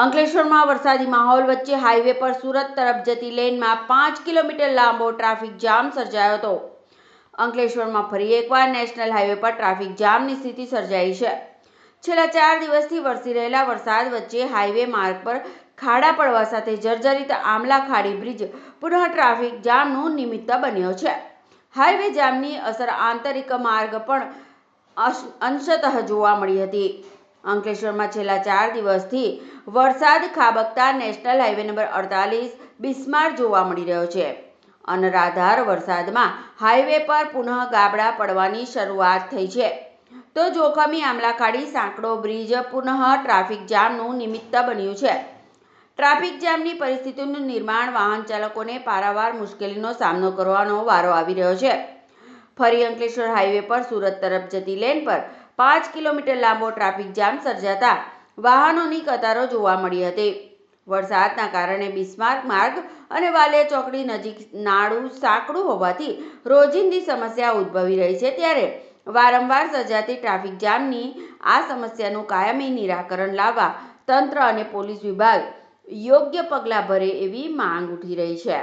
અંકલેશ્વરમાં વરસાદી માહોલ વચ્ચે હાઈવે પર સુરત તરફ જતી લેનમાં 5 કિલોમીટર લાંબો ટ્રાફિક જામ સર્જાયો હતો। અંકલેશ્વરમાં ફરી એકવાર નેશનલ હાઈવે પર ટ્રાફિક જામની સ્થિતિ સર્જાઈ છે। છેલ્લા 4 દિવસથી વરસી રહેલા વરસાદ વચ્ચે હાઈવે માર્ગ પર ખાડા પડવા સાથે જર્જરિત આમલા ખાડી બ્રિજ પુનઃ ટ્રાફિક જામનું નિમિત્ત બન્યો છે। હાઈવે જામની અસર આંતરિક માર્ગ પર અંશતઃ જોવા મળી હતી। અંકલેશ્વરમાં છેલ્લા 4 દિવસથી વરસાદ ખાબકતા નેશનલ હાઈવે નંબર 48 બિસ્માર જોવા મળી રહ્યો છે। અનરાધાર વરસાદમાં હાઈવે પર પુનઃ ગાબડા પડવાની શરૂઆત થઈ છે, તો જોખમી આમલાખાડી સાંકડો બ્રિજ પુનઃ ટ્રાફિક જામનું નિમિત્ત બન્યું છે। ટ્રાફિક જામની પરિસ્થિતિનું નિર્માણ વાહન ચાલકોને પારાવાર મુશ્કેલીનો સામનો કરવાનો વારો આવી રહ્યો છે। ફરી અંકલેશ્વર હાઈવે પર સુરત તરફ જતી લેન પર 5 કિલોમીટર લાંબો ટ્રાફિક જામ સર્જાતા વાહનોની કતારો જોવા મળી હતી। વરસાદના કારણે બિસ્માર્ક માર્ગ અને વાલિયા ચોકડી નજીક નાળું સાંકડું હોવાથી રોજિંદી સમસ્યા ઉદ્ભવી રહી છે, ત્યારે વારંવાર સર્જાતી ટ્રાફિક જામની આ સમસ્યાનું કાયમી નિરાકરણ લાવવા તંત્ર અને પોલીસ વિભાગ યોગ્ય પગલાં ભરે એવી માંગ ઉઠી રહી છે।